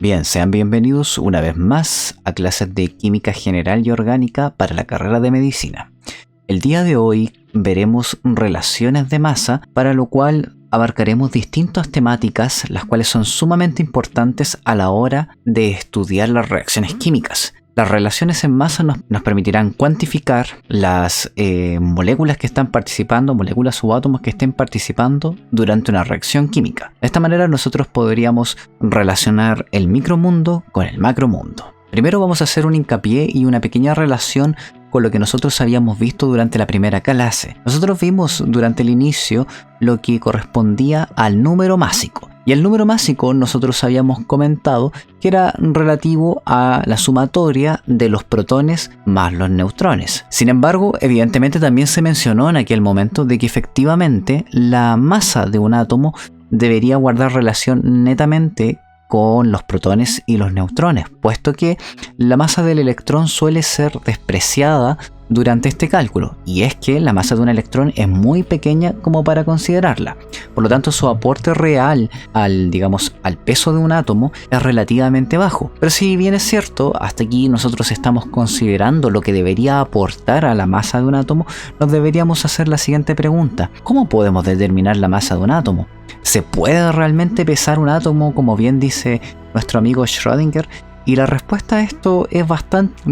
Bien, sean bienvenidos una vez más a clases de Química General y Orgánica para la carrera de Medicina. El día de hoy veremos relaciones de masa, para lo cual abarcaremos distintas temáticas, las cuales son sumamente importantes a la hora de estudiar las reacciones químicas. Las relaciones en masa nos permitirán cuantificar las moléculas que están participando, moléculas o átomos que estén participando durante una reacción química. De esta manera nosotros podríamos relacionar el micromundo con el macromundo. Primero vamos a hacer un hincapié y una pequeña relación con lo que nosotros habíamos visto durante la primera clase. Nosotros vimos durante el inicio lo que correspondía al número másico. Y el número másico nosotros habíamos comentado que era relativo a la sumatoria de los protones más los neutrones. Sin embargo, evidentemente también se mencionó en aquel momento de que efectivamente la masa de un átomo debería guardar relación netamente con los protones y los neutrones, puesto que la masa del electrón suele ser despreciada durante este cálculo, y es que la masa de un electrón es muy pequeña como para considerarla. Por lo tanto, su aporte real al peso de un átomo es relativamente bajo. Pero si bien es cierto, hasta aquí nosotros estamos considerando lo que debería aportar a la masa de un átomo, nos deberíamos hacer la siguiente pregunta: ¿cómo podemos determinar la masa de un átomo? ¿Se puede realmente pesar un átomo, como bien dice nuestro amigo Schrödinger? Y la respuesta a esto es bastante,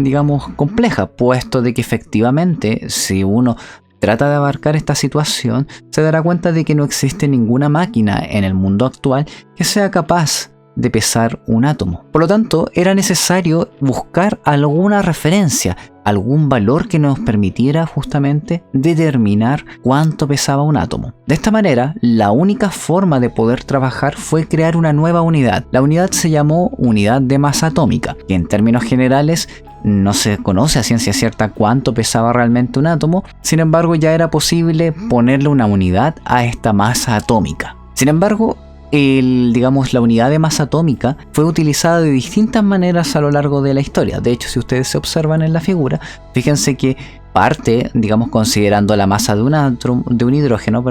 compleja, puesto de que efectivamente, si uno trata de abarcar esta situación, se dará cuenta de que no existe ninguna máquina en el mundo actual que sea capaz de pesar un átomo. Por lo tanto, era necesario buscar alguna referencia, algún valor que nos permitiera justamente determinar cuánto pesaba un átomo. De esta manera, la única forma de poder trabajar fue crear una nueva unidad. La unidad se llamó unidad de masa atómica, que en términos generales no se conoce a ciencia cierta cuánto pesaba realmente un átomo. Sin embargo, ya era posible ponerle una unidad a esta masa atómica. Sin embargo, la unidad de masa atómica fue utilizada de distintas maneras a lo largo de la historia. De hecho, si ustedes se observan en la figura, fíjense que parte, considerando la masa de un hidrógeno,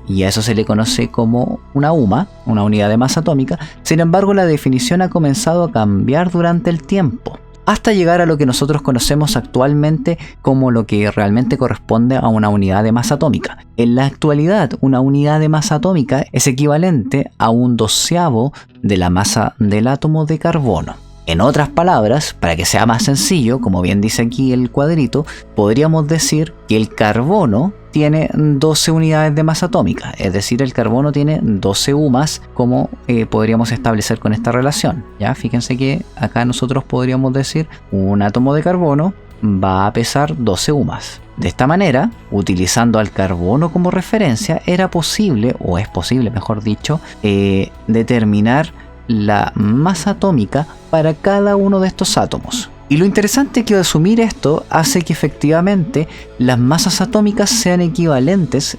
y a eso se le conoce como una UMA, una unidad de masa atómica. Sin embargo, la definición ha comenzado a cambiar durante el tiempo, hasta llegar a lo que nosotros conocemos actualmente como lo que realmente corresponde a una unidad de masa atómica. En la actualidad, una unidad de masa atómica es equivalente a 1/12 de la masa del átomo de carbono. En otras palabras, para que sea más sencillo, como bien dice aquí el cuadrito, podríamos decir que el carbono tiene 12 unidades de masa atómica, es decir, el carbono tiene 12 UMAs, como podríamos establecer con esta relación. ¿Ya? Fíjense que acá nosotros podríamos decir un átomo de carbono va a pesar 12 UMAs. De esta manera, utilizando al carbono como referencia, era posible, o es posible mejor dicho, determinar la masa atómica para cada uno de estos átomos. Y lo interesante es que asumir esto hace que efectivamente las masas atómicas sean equivalentes,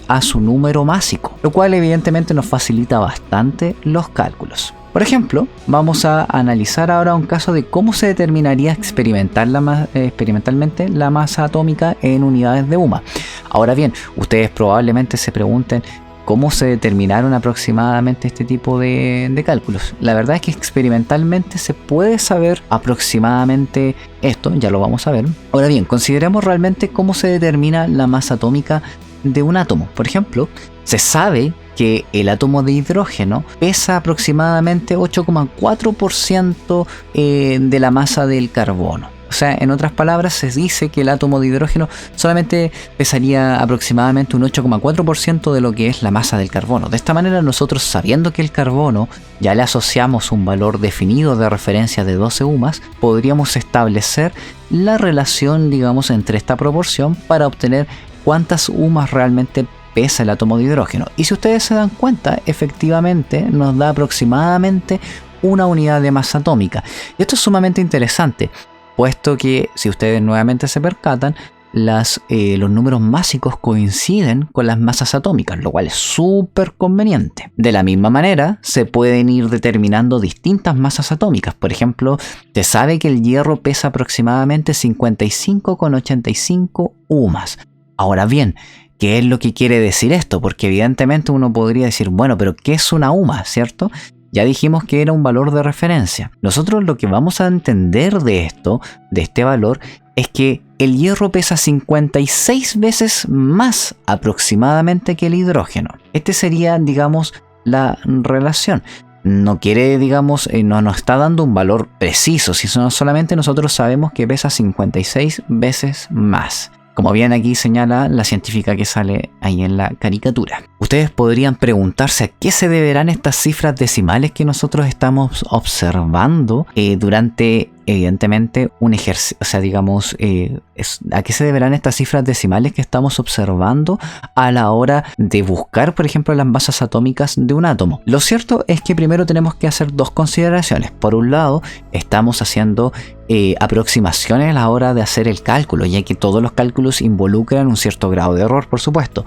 a su número másico, lo cual evidentemente nos facilita bastante los cálculos. Por ejemplo, vamos a analizar ahora un caso de cómo se determinaría experimentalmente la masa atómica en unidades de UMA. Ahora bien, ustedes probablemente se pregunten ¿cómo se determinaron aproximadamente este tipo de cálculos? La verdad es que experimentalmente se puede saber aproximadamente esto, ya lo vamos a ver. Ahora bien, consideremos realmente cómo se determina la masa atómica de un átomo. Por ejemplo, se sabe que el átomo de hidrógeno pesa aproximadamente 8,4% de la masa del carbono. O sea, en otras palabras, se dice que el átomo de hidrógeno solamente pesaría aproximadamente un 8,4% de lo que es la masa del carbono. De esta manera, nosotros, sabiendo que el carbono ya le asociamos un valor definido de referencia de 12 UMAs, podríamos establecer la relación, entre esta proporción para obtener cuántas UMAs realmente pesa el átomo de hidrógeno. Y si ustedes se dan cuenta, efectivamente nos da aproximadamente una unidad de masa atómica. Y esto es sumamente interesante, puesto que, si ustedes nuevamente se percatan, los números másicos coinciden con las masas atómicas, lo cual es súper conveniente. De la misma manera, se pueden ir determinando distintas masas atómicas. Por ejemplo, se sabe que el hierro pesa aproximadamente 55,85 UMAs. Ahora bien, ¿qué es lo que quiere decir esto? Porque evidentemente uno podría decir, bueno, pero ¿qué es una UMA, cierto? Ya dijimos que era un valor de referencia. Nosotros lo que vamos a entender de esto, de este valor, es que el hierro pesa 56 veces más aproximadamente que el hidrógeno. Este sería, digamos, la relación. No quiere, digamos, no nos está dando un valor preciso, sino solamente nosotros sabemos que pesa 56 veces más. Como bien aquí señala la científica que sale ahí en la caricatura. Ustedes podrían preguntarse a qué se deberán estas cifras decimales que nosotros estamos observando durante, evidentemente, un ejercicio. O sea, digamos, ¿a qué se deberán estas cifras decimales que estamos observando a la hora de buscar, por ejemplo, las masas atómicas de un átomo? Lo cierto es que primero tenemos que hacer dos consideraciones. Por un lado, estamos haciendo aproximaciones a la hora de hacer el cálculo, ya que todos los cálculos involucran un cierto grado de error, por supuesto.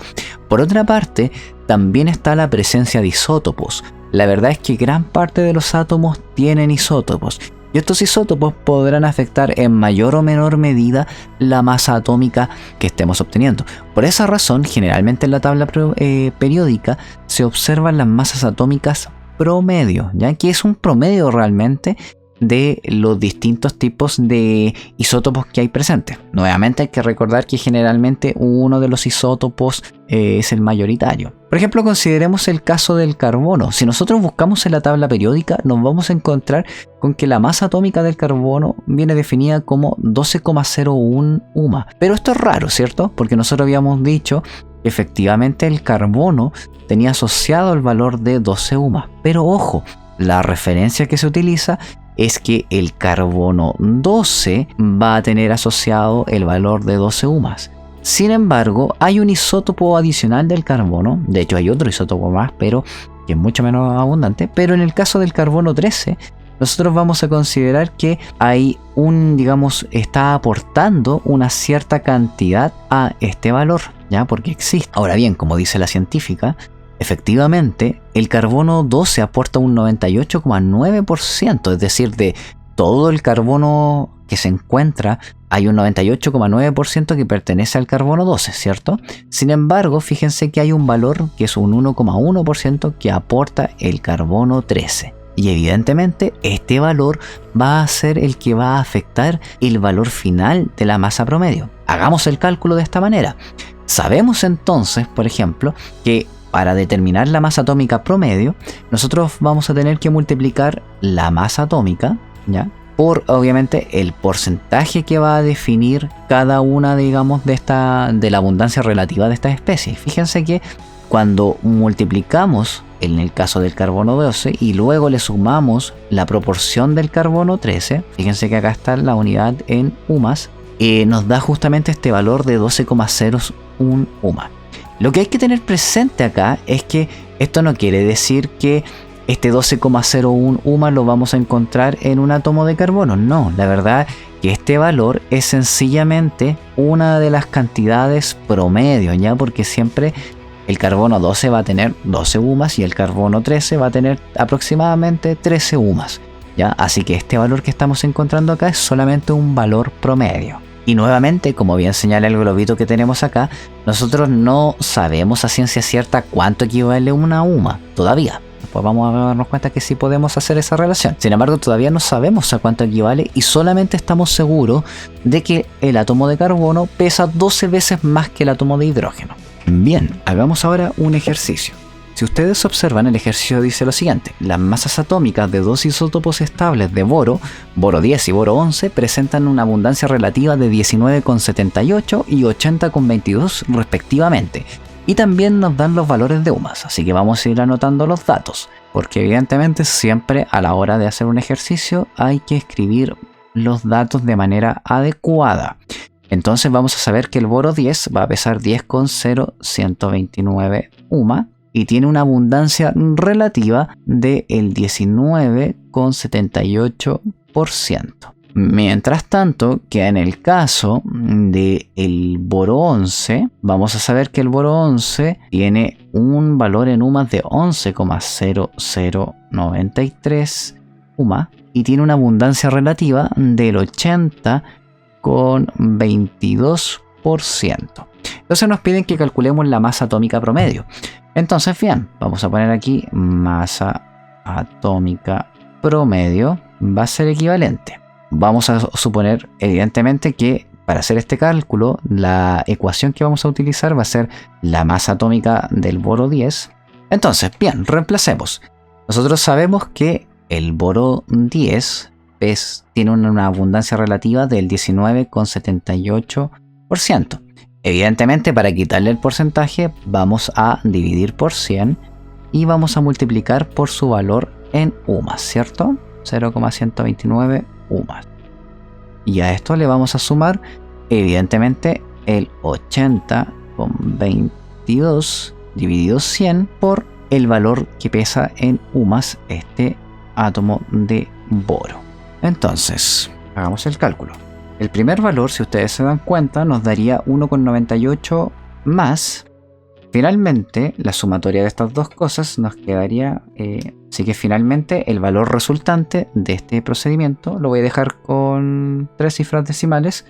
Por otra parte, también está la presencia de isótopos. La verdad es que gran parte de los átomos tienen isótopos, y estos isótopos podrán afectar en mayor o menor medida la masa atómica que estemos obteniendo. Por esa razón, generalmente en la tabla periódica se observan las masas atómicas promedio, ya que es un promedio realmente de los distintos tipos de isótopos que hay presentes. Nuevamente hay que recordar que generalmente uno de los isótopos es el mayoritario. Por ejemplo, consideremos el caso del carbono. Si nosotros buscamos en la tabla periódica, nos vamos a encontrar con que la masa atómica del carbono viene definida como 12,01 UMA. Pero esto es raro, ¿cierto? Porque nosotros habíamos dicho que efectivamente el carbono tenía asociado el valor de 12 UMA. Pero ojo, la referencia que se utiliza es que el carbono 12 va a tener asociado el valor de 12 UMAs. Sin embargo, hay un isótopo adicional del carbono, de hecho hay otro isótopo más, pero que es mucho menos abundante, pero en el caso del carbono 13, nosotros vamos a considerar que hay digamos, está aportando una cierta cantidad a este valor, ¿ya? Porque existe. Ahora bien, como dice la científica, efectivamente, el carbono 12 aporta un 98,9%, es decir, de todo el carbono que se encuentra, hay un 98,9% que pertenece al carbono 12, ¿cierto? Sin embargo, fíjense que hay un valor que es un 1,1% que aporta el carbono 13. Y evidentemente, este valor va a ser el que va a afectar el valor final de la masa promedio. Hagamos el cálculo de esta manera. Sabemos entonces, por ejemplo, que para determinar la masa atómica promedio, nosotros vamos a tener que multiplicar la masa atómica, ¿ya?, por obviamente el porcentaje que va a definir cada una, digamos, de la abundancia relativa de estas especies. Fíjense que cuando multiplicamos en el caso del carbono 12 y luego le sumamos la proporción del carbono 13, fíjense que acá está la unidad en UMAs, nos da justamente este valor de 12,01 UMA. Lo que hay que tener presente acá es que esto no quiere decir que este 12,01 UMA lo vamos a encontrar en un átomo de carbono. No, la verdad que este valor es sencillamente una de las cantidades promedio, ¿ya? Porque siempre el carbono 12 va a tener 12 UMAs y el carbono 13 va a tener aproximadamente 13 UMAs, ¿ya? Así que este valor que estamos encontrando acá es solamente un valor promedio. Y nuevamente, como bien señala el globito que tenemos acá, nosotros no sabemos a ciencia cierta cuánto equivale una UMA todavía. Después vamos a darnos cuenta que sí podemos hacer esa relación. Sin embargo, todavía no sabemos a cuánto equivale y solamente estamos seguros de que el átomo de carbono pesa 12 veces más que el átomo de hidrógeno. Bien, hagamos ahora un ejercicio. Si ustedes observan, el ejercicio dice lo siguiente: las masas atómicas de dos isótopos estables de boro 10 y boro 11, presentan una abundancia relativa de 19,78 y 80,22 respectivamente. Y también nos dan los valores de UMAs, así que vamos a ir anotando los datos, porque evidentemente siempre a la hora de hacer un ejercicio hay que escribir los datos de manera adecuada. Entonces vamos a saber que el boro 10 va a pesar 10,0129 UMA y tiene una abundancia relativa del 19,78%. Mientras tanto, que en el caso del boro 11, vamos a saber que el boro 11 tiene un valor en UMAs de 11,0093 UMA y tiene una abundancia relativa del 80,22%. Entonces nos piden que calculemos la masa atómica promedio. Entonces, bien, vamos a poner aquí masa atómica promedio va a ser equivalente. Vamos a suponer, evidentemente, que para hacer este cálculo, la ecuación que vamos a utilizar va a ser la masa atómica del boro 10. Entonces, bien, reemplacemos. Nosotros sabemos que el boro 10 tiene una abundancia relativa del 19,78%. Evidentemente, para quitarle el porcentaje, vamos a dividir por 100 y vamos a multiplicar por su valor en UMAS, ¿cierto? 0,129 UMAS. Y a esto le vamos a sumar, evidentemente, el 80,22 dividido 100 por el valor que pesa en UMAS este átomo de boro. Entonces, hagamos el cálculo. El primer valor, si ustedes se dan cuenta, nos daría 1,98 más. Finalmente, la sumatoria de estas dos cosas nos quedaría... así que finalmente el valor resultante de este procedimiento, lo voy a dejar con 3 cifras decimales,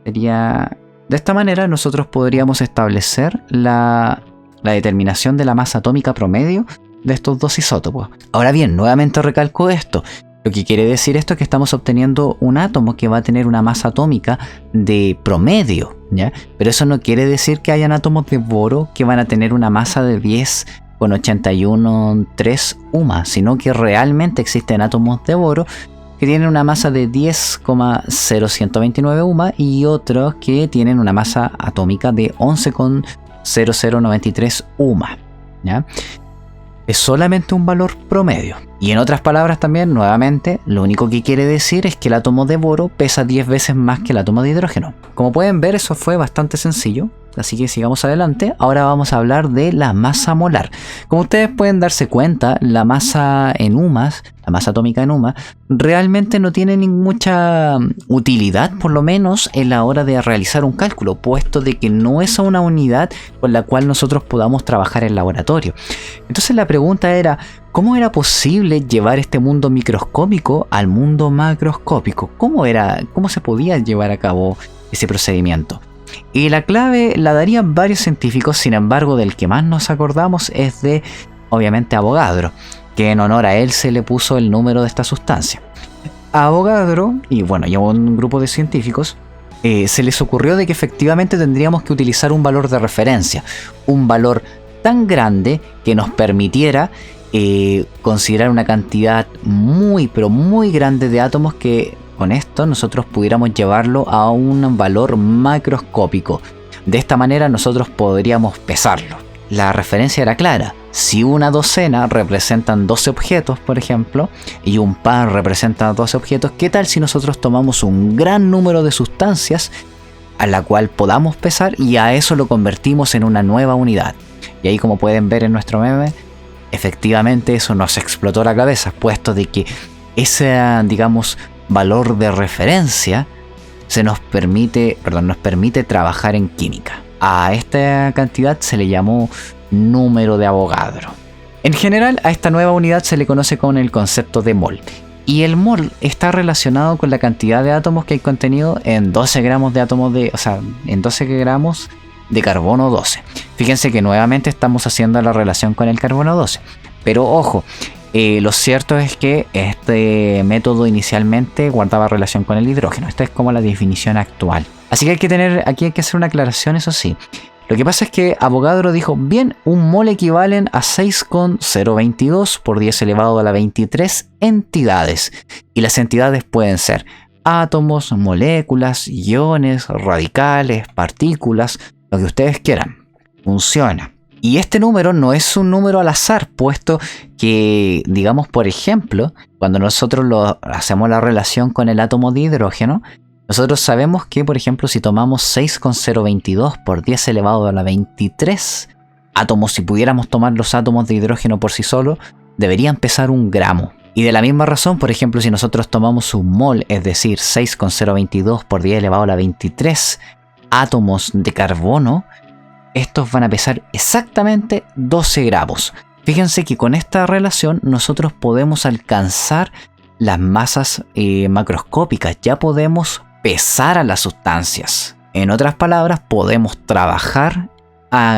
sería... De esta manera nosotros podríamos establecer la determinación de la masa atómica promedio de estos dos isótopos. Ahora bien, nuevamente recalco esto. Lo que quiere decir esto es que estamos obteniendo un átomo que va a tener una masa atómica de promedio, ¿ya? Pero eso no quiere decir que hayan átomos de boro que van a tener una masa de 10,81,3 UMA, sino que realmente existen átomos de boro que tienen una masa de 10,0129 UMA y otros que tienen una masa atómica de 11,0093 UMA, ¿ya? Es solamente un valor promedio. Y en otras palabras también, nuevamente, lo único que quiere decir es que el átomo de boro pesa 10 veces más que el átomo de hidrógeno. Como pueden ver, eso fue bastante sencillo. Así que sigamos adelante. Ahora vamos a hablar de la masa molar. Como ustedes pueden darse cuenta, la masa en UMAS, la masa atómica en UMA, realmente no tiene ni mucha utilidad, por lo menos en la hora de realizar un cálculo, puesto de que no es una unidad con la cual nosotros podamos trabajar en laboratorio. Entonces la pregunta era, ¿cómo era posible llevar este mundo microscópico al mundo macroscópico? ¿Cómo se podía llevar a cabo ese procedimiento? Y la clave la darían varios científicos, sin embargo del que más nos acordamos es de, obviamente, Avogadro, que en honor a él se le puso el número de esta sustancia. A Avogadro, y bueno, y a un grupo de científicos, se les ocurrió de que efectivamente tendríamos que utilizar un valor de referencia, un valor tan grande que nos permitiera considerar una cantidad muy, pero muy grande de átomos que... Con esto nosotros pudiéramos llevarlo a un valor macroscópico. De esta manera nosotros podríamos pesarlo. La referencia era clara. Si una docena representan 12 objetos, por ejemplo, y un par representa 12 objetos, ¿qué tal si nosotros tomamos un gran número de sustancias a la cual podamos pesar y a eso lo convertimos en una nueva unidad? Y ahí, como pueden ver en nuestro meme, efectivamente eso nos explotó la cabeza, puesto de que ese, digamos, valor de referencia nos permite trabajar en química. A esta cantidad se le llamó número de Avogadro. En general, a esta nueva unidad se le conoce con el concepto de mol. Y el mol está relacionado con la cantidad de átomos que hay contenido en 12 gramos de átomos en 12 gramos de carbono 12. Fíjense que nuevamente estamos haciendo la relación con el carbono 12. Pero ojo, lo cierto es que este método inicialmente guardaba relación con el hidrógeno. Esta es como la definición actual. Así que aquí hay que hacer una aclaración, eso sí. Lo que pasa es que Avogadro dijo, bien, un mol equivalen a 6,022 por 10 elevado a la 23 entidades. Y las entidades pueden ser átomos, moléculas, iones, radicales, partículas, lo que ustedes quieran. Funciona. Y este número no es un número al azar, puesto que, digamos, por ejemplo, cuando nosotros hacemos la relación con el átomo de hidrógeno, nosotros sabemos que, por ejemplo, si tomamos 6,022 por 10 elevado a la 23 átomos, si pudiéramos tomar los átomos de hidrógeno por sí solos, deberían pesar 1 gramo. Y de la misma razón, por ejemplo, si nosotros tomamos un mol, es decir, 6,022 por 10 elevado a la 23 átomos de carbono, estos van a pesar exactamente 12 gramos. Fíjense que con esta relación nosotros podemos alcanzar las masas macroscópicas. Ya podemos pesar a las sustancias. En otras palabras, podemos trabajar,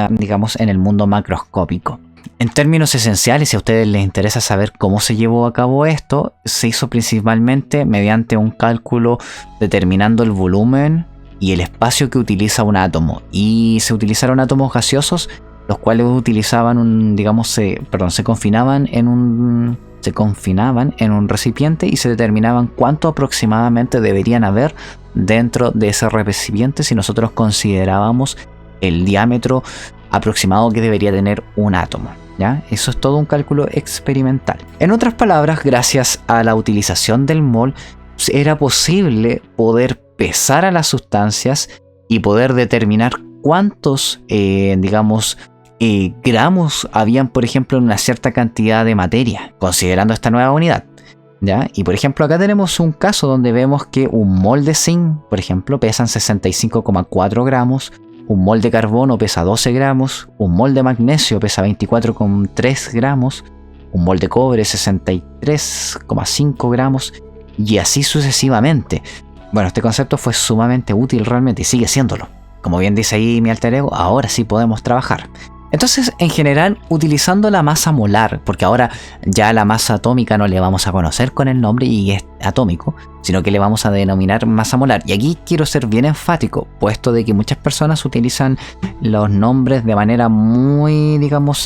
digamos, en el mundo macroscópico. En términos esenciales, si a ustedes les interesa saber cómo se llevó a cabo esto, se hizo principalmente mediante un cálculo determinando el volumen y el espacio que utiliza un átomo. Y se utilizaron átomos gaseosos, los cuales utilizaban se confinaban en un recipiente y se determinaban cuánto aproximadamente deberían haber dentro de ese recipiente si nosotros considerábamos el diámetro aproximado que debería tener un átomo, ¿ya? Eso es todo un cálculo experimental. En otras palabras, gracias a la utilización del mol, era posible poder pesar a las sustancias y poder determinar cuántos, gramos habían, por ejemplo, en una cierta cantidad de materia, considerando esta nueva unidad, ¿ya? Y por ejemplo, acá tenemos un caso donde vemos que un mol de zinc, por ejemplo, pesan 65,4 gramos, un mol de carbono pesa 12 gramos, un mol de magnesio pesa 24,3 gramos, un mol de cobre 63,5 gramos y así sucesivamente. Bueno, este concepto fue sumamente útil realmente y sigue siéndolo. Como bien dice ahí mi alter ego, ahora sí podemos trabajar. Entonces, en general, utilizando la masa molar, porque ahora ya la masa atómica no le vamos a conocer con el nombre y es atómico, sino que le vamos a denominar masa molar. Y aquí quiero ser bien enfático, puesto de que muchas personas utilizan los nombres de manera muy,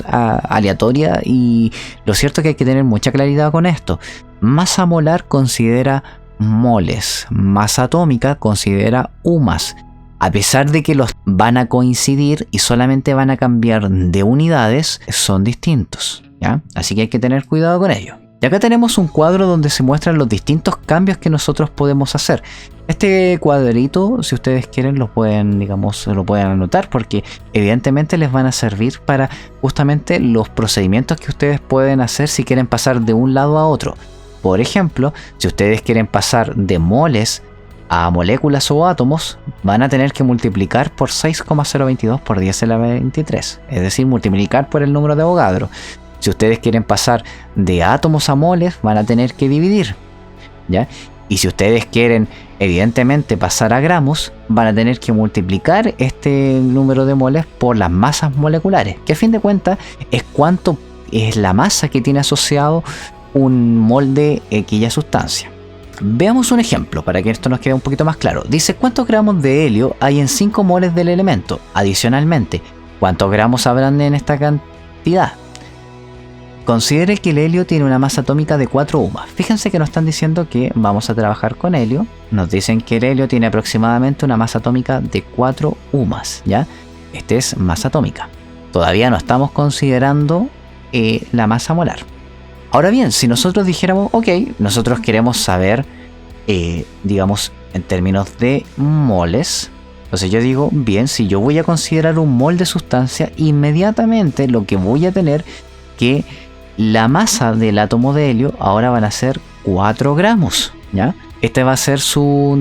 aleatoria, y lo cierto es que hay que tener mucha claridad con esto. Masa molar considera moles, masa atómica considera UMAS. A pesar de que los van a coincidir y solamente van a cambiar de unidades, son distintos, ¿ya? Así que hay que tener cuidado con ello. Y acá tenemos un cuadro donde se muestran los distintos cambios que nosotros podemos hacer. Este cuadrito, si ustedes quieren, lo pueden anotar, porque evidentemente les van a servir para justamente los procedimientos que ustedes pueden hacer si quieren pasar de un lado a otro. Por ejemplo, si ustedes quieren pasar de moles a moléculas o átomos, van a tener que multiplicar por 6,022 por 10 a la 23, es decir, multiplicar por el número de Avogadro. Si ustedes quieren pasar de átomos a moles, van a tener que dividir, ¿ya? Y si ustedes quieren, evidentemente, pasar a gramos, van a tener que multiplicar este número de moles por las masas moleculares, que a fin de cuentas es cuánto es la masa que tiene asociado un mol de aquella sustancia. Veamos un ejemplo para que esto nos quede un poquito más claro. Dice cuántos gramos de helio hay en 5 moles del elemento. Adicionalmente, cuántos gramos habrán en esta cantidad. Considere que el helio tiene una masa atómica de 4 UMAS. Fíjense que nos están diciendo que vamos a trabajar con helio. Nos dicen que el helio tiene aproximadamente una masa atómica de 4 UMAS, ¿ya? Este es masa atómica. Todavía no estamos considerando la masa molar. Ahora bien, si nosotros dijéramos, ok, nosotros queremos saber, en términos de moles, entonces yo digo, bien, si yo voy a considerar un mol de sustancia, inmediatamente lo que voy a tener que la masa del átomo de helio ahora van a ser 4 gramos, ¿ya? Este va a ser su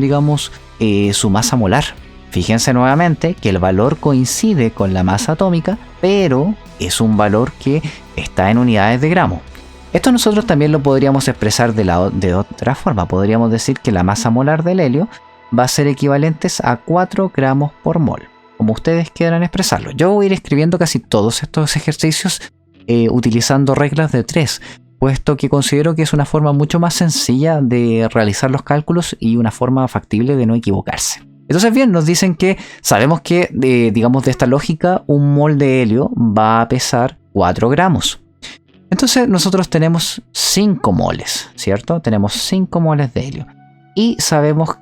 masa molar. Fíjense nuevamente que el valor coincide con la masa atómica, pero es un valor que está en unidades de gramos. Esto nosotros también lo podríamos expresar de otra forma. Podríamos decir que la masa molar del helio va a ser equivalentes a 4 gramos por mol, como ustedes quieran expresarlo. Yo voy a ir escribiendo casi todos estos ejercicios utilizando reglas de 3, puesto que considero que es una forma mucho más sencilla de realizar los cálculos y una forma factible de no equivocarse. Entonces bien, nos dicen que sabemos que de esta lógica un mol de helio va a pesar 4 gramos. Entonces nosotros tenemos 5 moles, ¿cierto? Tenemos 5 moles de helio. Y sabemos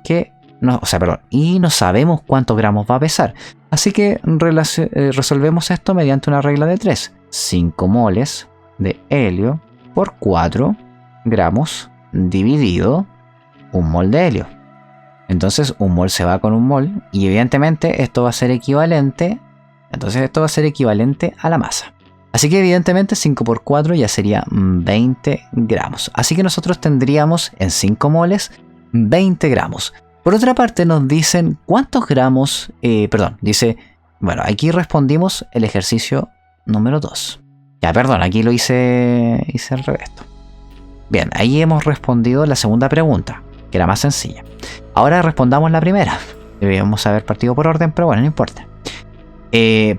no sabemos cuántos gramos va a pesar. Así que resolvemos esto mediante una regla de 3. 5 moles de helio por 4 gramos dividido un mol de helio. Entonces un mol se va con un mol y evidentemente esto va a ser equivalente. Entonces esto va a ser equivalente a la masa. Así que evidentemente 5 por 4 ya sería 20 gramos. Así que nosotros tendríamos en 5 moles 20 gramos. Por otra parte nos dicen cuántos gramos, aquí respondimos el ejercicio número 2. Aquí lo hice al revés. Bien, ahí hemos respondido la segunda pregunta, que era más sencilla. Ahora respondamos la primera. Debíamos haber partido por orden, pero bueno, no importa.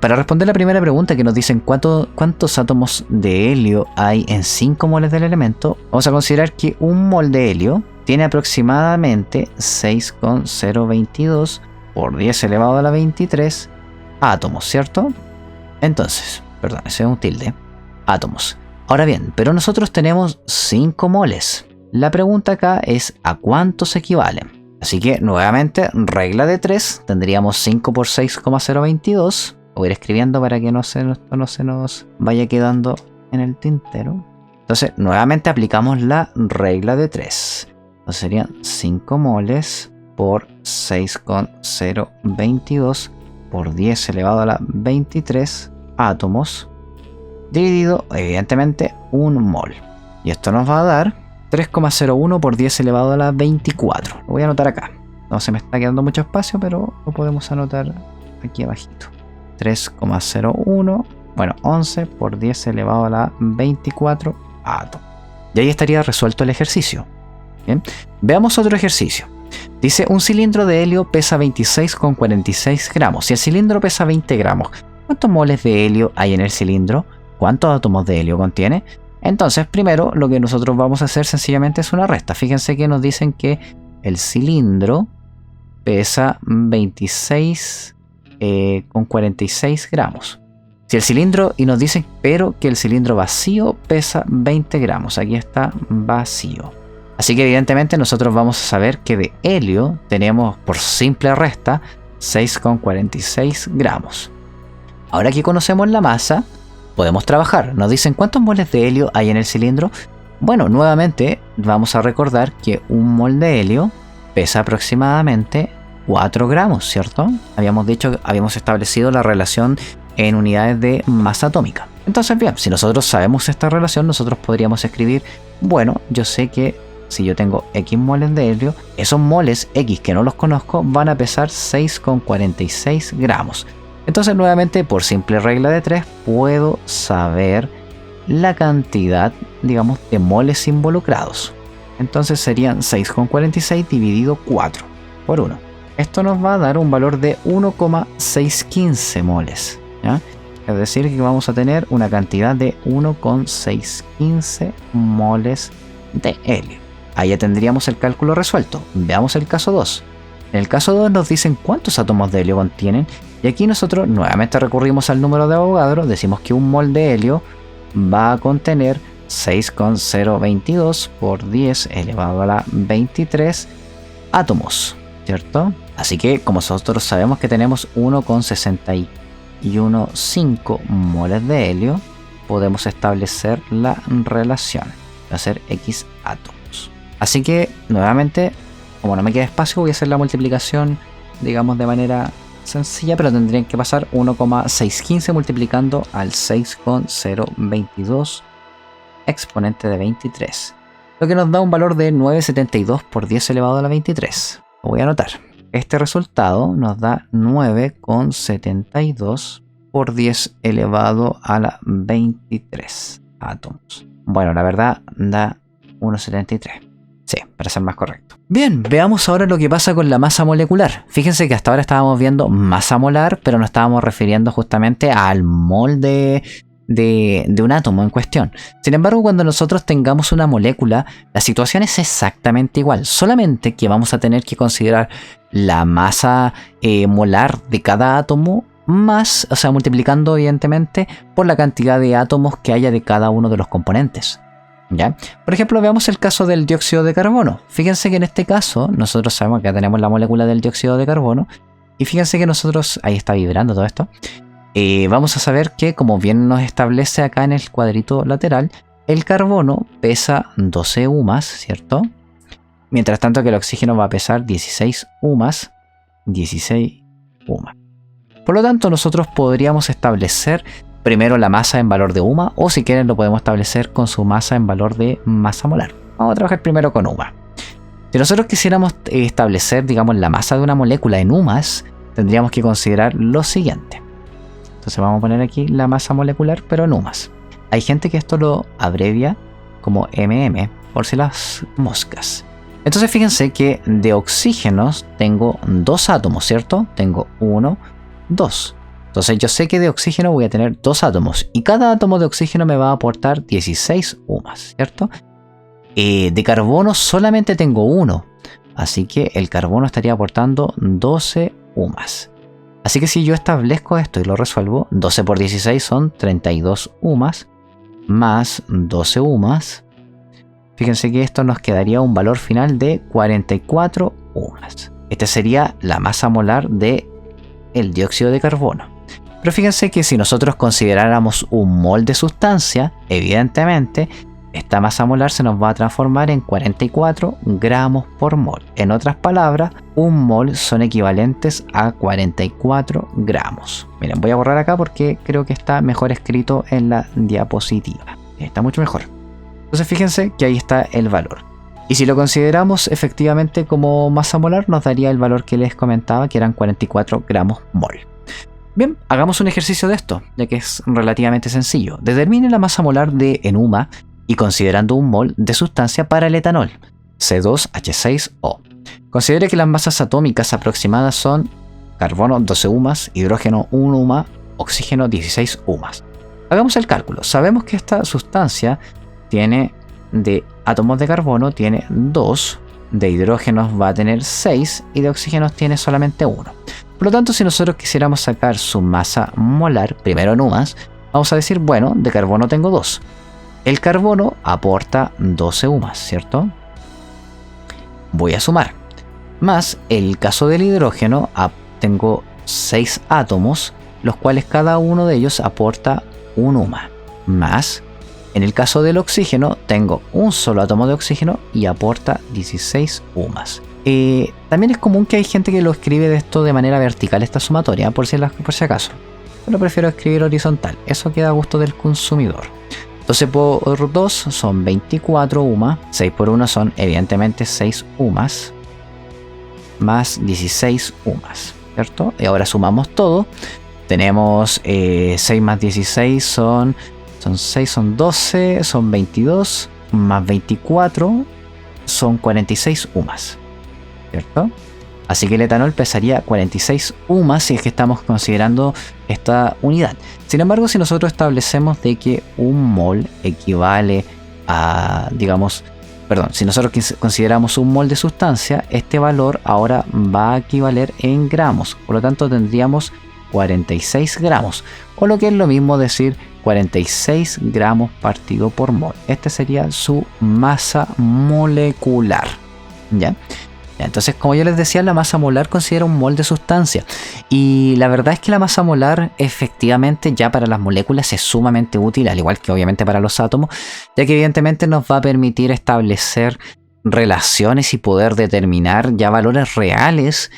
Para responder la primera pregunta que nos dicen cuántos átomos de helio hay en 5 moles del elemento, vamos a considerar que un mol de helio tiene aproximadamente 6,022 por 10 elevado a la 23 átomos, ¿cierto? Entonces, perdón, ese es un tilde, átomos. Ahora bien, pero nosotros tenemos 5 moles. La pregunta acá es ¿a cuántos equivalen? Así que nuevamente, regla de 3, tendríamos 5 por 6,022. Voy a ir escribiendo para que no se nos vaya quedando en el tintero. Entonces, nuevamente aplicamos la regla de 3. Entonces serían 5 moles por 6,022 por 10 elevado a la 23 átomos, dividido, evidentemente, 1 mol. Y esto nos va a dar 3,01 por 10 elevado a la 24. Lo voy a anotar acá. No se me está quedando mucho espacio, pero lo podemos anotar aquí abajito. 3,01, bueno, 11 por 10 elevado a la 24 átomos. Y ahí estaría resuelto el ejercicio. Bien, veamos otro ejercicio. Dice, un cilindro de helio pesa 26,46 gramos. Si el cilindro pesa 20 gramos, ¿cuántos moles de helio hay en el cilindro? ¿Cuántos átomos de helio contiene? Entonces, primero, lo que nosotros vamos a hacer sencillamente es una resta. Fíjense que nos dicen que el cilindro pesa 26,46 gramos. Si el cilindro, y nos dicen, pero que el cilindro vacío pesa 20 gramos. Aquí está vacío. Así que evidentemente nosotros vamos a saber que de helio tenemos por simple resta 6,46 gramos. Ahora que conocemos la masa, podemos trabajar. Nos dicen cuántos moles de helio hay en el cilindro. Bueno, nuevamente vamos a recordar que un mol de helio pesa aproximadamente 4 gramos, ¿cierto? Habíamos establecido la relación en unidades de masa atómica. Entonces, bien, si nosotros sabemos esta relación, nosotros podríamos escribir, bueno, yo sé que si yo tengo X moles de helio, esos moles X que no los conozco van a pesar 6,46 gramos. Entonces, nuevamente, por simple regla de 3, puedo saber la cantidad, digamos, de moles involucrados. Entonces serían 6,46 dividido 4 por 1. Esto nos va a dar un valor de 1,615 moles, ¿ya? Es decir, que vamos a tener una cantidad de 1,615 moles de helio. Ahí ya tendríamos el cálculo resuelto. Veamos el caso 2. En el caso 2 nos dicen cuántos átomos de helio contienen. Y aquí nosotros nuevamente recurrimos al número de Avogadro. Decimos que un mol de helio va a contener 6,022 por 10 elevado a la 23 átomos, ¿cierto? Así que como nosotros sabemos que tenemos 1,615 moles de helio, podemos establecer la relación de hacer X átomos. Así que nuevamente, como no me queda espacio, voy a hacer la multiplicación, digamos, de manera sencilla, pero tendrían que pasar 1,615 multiplicando al 6,022 exponente de 23, lo que nos da un valor de 9,72 por 10 elevado a la 23. Lo voy a anotar. Este resultado nos da 9,72 por 10 elevado a la 23 átomos. Bueno, la verdad da 1,73. Sí, para ser más correcto. Bien, veamos ahora lo que pasa con la masa molecular. Fíjense que hasta ahora estábamos viendo masa molar, pero nos estábamos refiriendo justamente al mol de un átomo en cuestión. Sin embargo, cuando nosotros tengamos una molécula, la situación es exactamente igual, solamente que vamos a tener que considerar la masa molar de cada átomo más, o sea, multiplicando evidentemente por la cantidad de átomos que haya de cada uno de los componentes. ¿Ya? Por ejemplo, veamos el caso del dióxido de carbono. Fíjense que en este caso nosotros sabemos que tenemos la molécula del dióxido de carbono y fíjense que nosotros, ahí está vibrando todo esto, vamos a saber que, como bien nos establece acá en el cuadrito lateral, el carbono pesa 12 UMAS, ¿cierto? Mientras tanto que el oxígeno va a pesar 16 UMAS. 16 UMAS. Por lo tanto, nosotros podríamos establecer primero la masa en valor de UMA, o si quieren lo podemos establecer con su masa en valor de masa molar. Vamos a trabajar primero con UMA. Si nosotros quisiéramos establecer, digamos, la masa de una molécula en UMAS, tendríamos que considerar lo siguiente. Entonces vamos a poner aquí la masa molecular, pero en UMAS. Hay gente que esto lo abrevia como por si las moscas. Entonces fíjense que de oxígenos tengo 2 átomos, ¿cierto? Tengo 1, 2. Entonces yo sé que de oxígeno voy a tener 2 átomos y cada átomo de oxígeno me va a aportar 16 UMAS, ¿cierto? De carbono solamente tengo 1, así que el carbono estaría aportando 12 UMAS. Así que si yo establezco esto y lo resuelvo, 12 por 16 son 32 UMAS más 12 UMAS. Fíjense que esto nos quedaría un valor final de 44 UMAS. Esta sería la masa molar del dióxido de carbono. Pero fíjense que si nosotros consideráramos un mol de sustancia, evidentemente esta masa molar se nos va a transformar en 44 gramos por mol. En otras palabras, un mol son equivalentes a 44 gramos. Miren, voy a borrar acá porque creo que está mejor escrito en la diapositiva. Está mucho mejor. Entonces fíjense que ahí está el valor. Y si lo consideramos efectivamente como masa molar, nos daría el valor que les comentaba, que eran 44 gramos mol. Bien, hagamos un ejercicio de esto, ya que es relativamente sencillo. Determine la masa molar de ENUMA y considerando un mol de sustancia para el etanol, C2H6O. Considere que las masas atómicas aproximadas son carbono 12 UMAS, hidrógeno 1 UMA, oxígeno 16 UMAS. Hagamos el cálculo. Sabemos que esta sustancia tiene de átomos de carbono tiene 2, de hidrógenos va a tener 6 y de oxígenos tiene solamente 1. Por lo tanto, si nosotros quisiéramos sacar su masa molar, primero en UMAS, vamos a decir, bueno, de carbono tengo 2. El carbono aporta 12 UMAS, ¿cierto? Voy a sumar. Más el caso del hidrógeno, tengo 6 átomos, los cuales cada uno de ellos aporta 1 UMA. Más, en el caso del oxígeno, tengo un solo átomo de oxígeno y aporta 16 UMAS. También es común que hay gente que lo escribe de esto de manera vertical, esta sumatoria, por si acaso. Pero prefiero escribir horizontal, eso queda a gusto del consumidor. 12 por 2 son 24 UMA, 6 por 1 son evidentemente 6 UMAS, más 16 UMAS, ¿cierto? Y ahora sumamos todo, tenemos 6 más 16 son 6, son 12, son 22, más 24 son 46 UMAS, ¿cierto? Así que el etanol pesaría 46 UMAS si es que estamos considerando esta unidad. Sin embargo, si nosotros establecemos de que un mol equivale a, si nosotros consideramos un mol de sustancia, este valor ahora va a equivaler en gramos. Por lo tanto, tendríamos 46 gramos. O lo que es lo mismo decir 46 gramos partido por mol. Esta sería su masa molecular. ¿Ya? Entonces, como yo les decía, la masa molar considera un mol de sustancia. Y la verdad es que la masa molar efectivamente ya para las moléculas es sumamente útil, al igual que obviamente para los átomos, ya que evidentemente nos va a permitir establecer relaciones y poder determinar ya valores reales,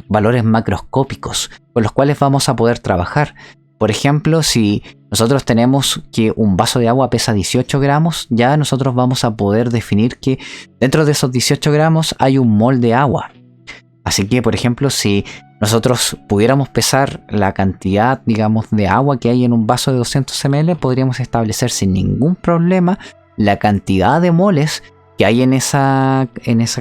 valores macroscópicos con los cuales vamos a poder trabajar. Por ejemplo, si nosotros tenemos que un vaso de agua pesa 18 gramos, ya nosotros vamos a poder definir que dentro de esos 18 gramos hay un mol de agua. Así que, por ejemplo, si nosotros pudiéramos pesar la cantidad, de agua que hay en un vaso de 200 ml, podríamos establecer sin ningún problema la cantidad de moles que hay en esa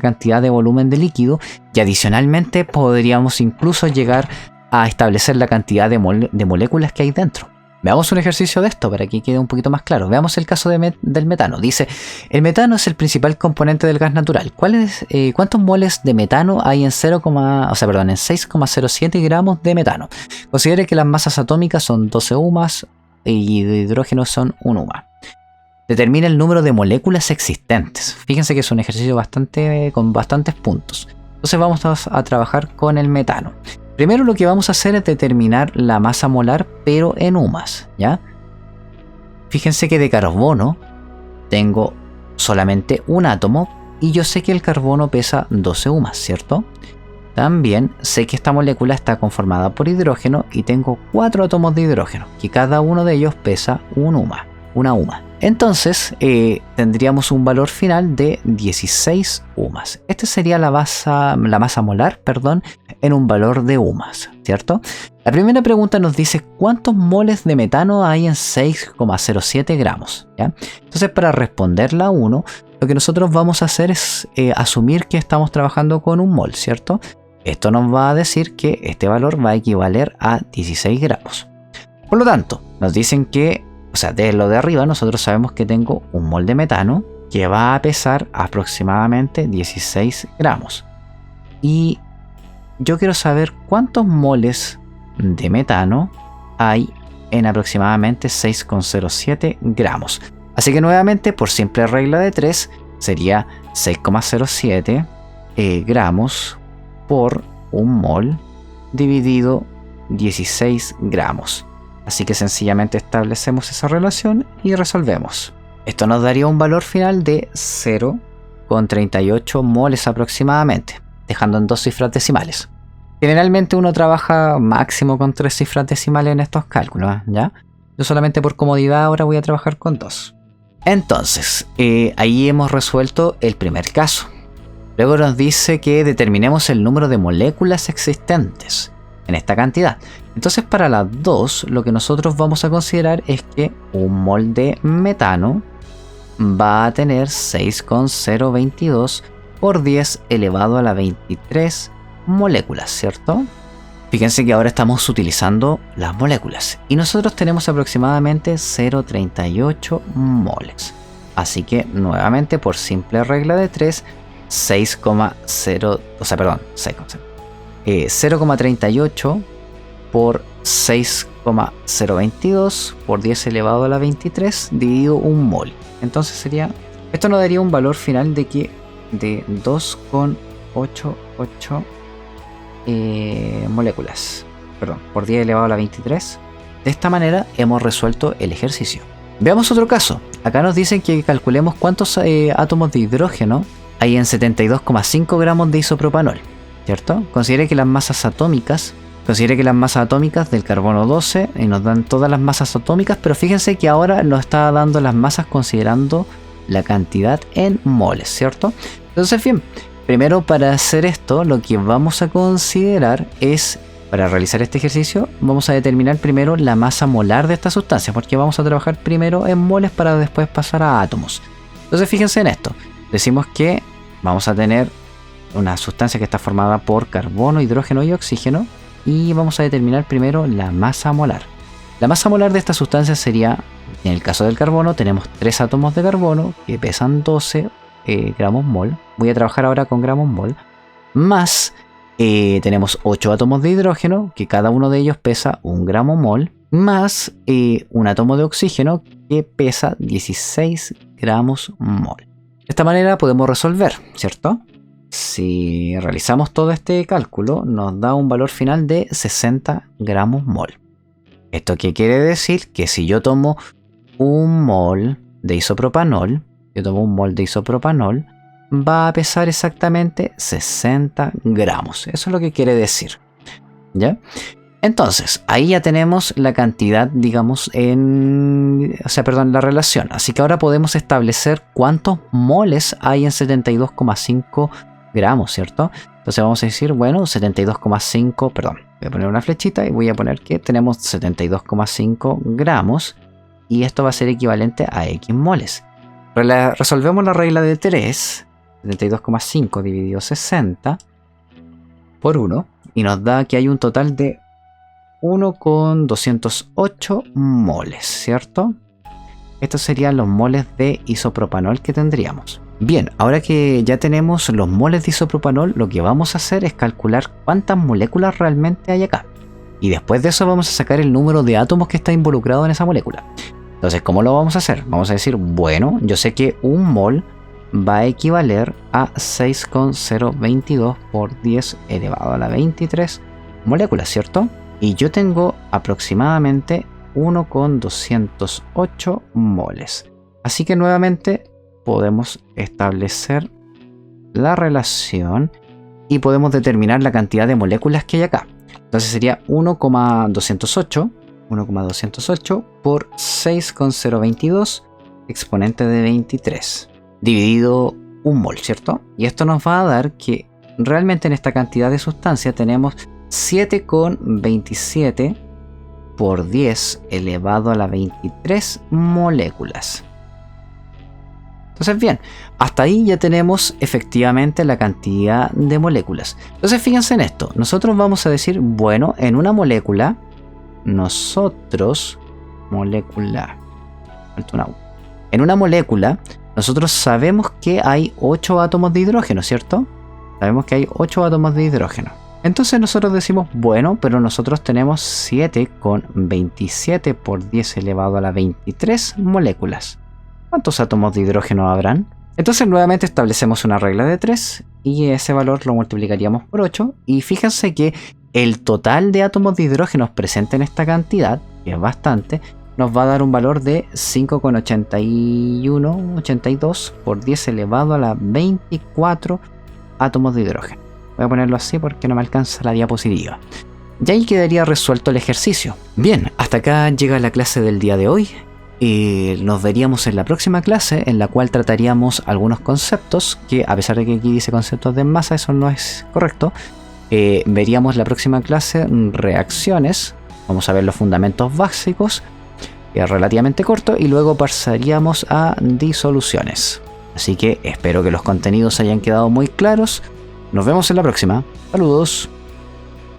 cantidad de volumen de líquido, y adicionalmente podríamos incluso llegar a establecer la cantidad de moléculas que hay dentro. Veamos un ejercicio de esto para que quede un poquito más claro. Veamos el caso del metano. Dice, el metano es el principal componente del gas natural. ¿Cuántos moles de metano hay en 6,07 gramos de metano? Considere que las masas atómicas son 12 UMAS y de hidrógeno son 1 UMA. Determina el número de moléculas existentes. Fíjense que es un ejercicio con bastantes puntos. Entonces vamos a trabajar con el metano. Primero lo que vamos a hacer es determinar la masa molar, pero en UMAS, ¿ya? Fíjense que de carbono tengo solamente un átomo y yo sé que el carbono pesa 12 UMAS, ¿cierto? También sé que esta molécula está conformada por hidrógeno y tengo 4 átomos de hidrógeno, que cada uno de ellos pesa una UMA. Entonces tendríamos un valor final de 16 UMAS. Esta sería la masa molar, en un valor de UMAS, ¿cierto? La primera pregunta nos dice ¿cuántos moles de metano hay en 6,07 gramos? ¿Ya? Entonces, para responder la 1, lo que nosotros vamos a hacer es asumir que estamos trabajando con un mol, ¿cierto? Esto nos va a decir que este valor va a equivaler a 16 gramos. Por lo tanto, nos dicen que, o sea, de lo de arriba nosotros sabemos que tengo un mol de metano que va a pesar aproximadamente 16 gramos. Y yo quiero saber cuántos moles de metano hay en aproximadamente 6,07 gramos. Así que nuevamente, por simple regla de 3, sería 6,07 gramos por un mol dividido 16 gramos. Así que sencillamente establecemos esa relación y resolvemos. Esto nos daría un valor final de 0,38 moles aproximadamente, dejando en 2 cifras decimales. Generalmente uno trabaja máximo con 3 cifras decimales en estos cálculos, ¿ya? Yo solamente por comodidad ahora voy a trabajar con 2. Entonces, ahí hemos resuelto el primer caso. Luego nos dice que determinemos el número de moléculas existentes en esta cantidad. Entonces, para las 2, lo que nosotros vamos a considerar es que un mol de metano va a tener 6,022 por 10 elevado a la 23 moléculas, ¿cierto? Fíjense que ahora estamos utilizando las moléculas y nosotros tenemos aproximadamente 0,38 moles. Así que nuevamente, por simple regla de 3, 0,38 por 6,022 por 10 elevado a la 23 dividido un mol. Entonces esto nos daría un valor final de 2,88 moléculas, por 10 elevado a la 23. De esta manera hemos resuelto el ejercicio. Veamos otro caso. Acá nos dicen que calculemos cuántos átomos de hidrógeno hay en 72,5 gramos de isopropanol, ¿cierto? Considere que las masas atómicas del carbono 12 y nos dan todas las masas atómicas, pero fíjense que ahora nos está dando las masas considerando la cantidad en moles, ¿cierto? Entonces, bien, primero, para hacer esto, lo que vamos a considerar es, para realizar este ejercicio, vamos a determinar primero la masa molar de esta sustancia, porque vamos a trabajar primero en moles para después pasar a átomos. Entonces, fíjense en esto. Decimos que vamos a tener una sustancia que está formada por carbono, hidrógeno y oxígeno, y vamos a determinar primero la masa molar. La masa molar de esta sustancia sería, en el caso del carbono, tenemos 3 átomos de carbono que pesan 12 gramos mol. Voy a trabajar ahora con gramos mol. Más tenemos 8 átomos de hidrógeno, que cada uno de ellos pesa 1 gramo mol. Más un átomo de oxígeno que pesa 16 gramos mol. De esta manera podemos resolver, ¿cierto? Si realizamos todo este cálculo, nos da un valor final de 60 gramos mol. ¿Esto qué quiere decir? Que si yo tomo un mol de isopropanol, va a pesar exactamente 60 gramos. Eso es lo que quiere decir, ¿ya? Entonces, ahí ya tenemos la cantidad, digamos, la relación. Así que ahora podemos establecer cuántos moles hay en 72,5 gramos, ¿cierto? Entonces vamos a decir, bueno, 72,5, voy a poner una flechita y voy a poner que tenemos 72,5 gramos y esto va a ser equivalente a X moles. Resolvemos la regla de 3, 72,5 dividido 60 por 1 y nos da que hay un total de 1,208 moles, ¿cierto? Estos serían los moles de isopropanol que tendríamos. Bien, ahora que ya tenemos los moles de isopropanol, lo que vamos a hacer es calcular cuántas moléculas realmente hay acá. Y después de eso vamos a sacar el número de átomos que está involucrado en esa molécula. Entonces, ¿cómo lo vamos a hacer? Vamos a decir, bueno, yo sé que un mol va a equivaler a 6,022 por 10 elevado a la 23 moléculas, ¿cierto? Y yo tengo aproximadamente 1,208 moles. Así que nuevamente podemos establecer la relación y podemos determinar la cantidad de moléculas que hay acá. Entonces sería 1,208 por 6,022 exponente de 23 dividido un mol, ¿cierto? Y esto nos va a dar que realmente en esta cantidad de sustancia tenemos 7,27 por 10 elevado a la 23 moléculas. Entonces bien, hasta ahí ya tenemos efectivamente la cantidad de moléculas. Entonces fíjense en esto, nosotros vamos a decir, bueno, en una molécula, en una molécula, nosotros sabemos que hay 8 átomos de hidrógeno, ¿cierto? Sabemos que hay 8 átomos de hidrógeno. Entonces nosotros decimos, bueno, pero nosotros tenemos 7 con 27 por 10 elevado a la 23 moléculas. ¿Cuántos átomos de hidrógeno habrán? Entonces nuevamente establecemos una regla de 3 y ese valor lo multiplicaríamos por 8. Y fíjense que el total de átomos de hidrógeno presente en esta cantidad, que es bastante, nos va a dar un valor de 5,82 por 10 elevado a la 24 átomos de hidrógeno. Voy a ponerlo así porque no me alcanza la diapositiva. Y ahí quedaría resuelto el ejercicio. Bien, hasta acá llega la clase del día de hoy. Y nos veríamos en la próxima clase, en la cual trataríamos algunos conceptos que, a pesar de que aquí dice conceptos de masa, eso no es correcto. Veríamos la próxima clase reacciones. Vamos a ver los fundamentos básicos, que es relativamente corto, y luego pasaríamos a disoluciones. Así que espero que los contenidos hayan quedado muy claros. Nos vemos en la próxima. Saludos.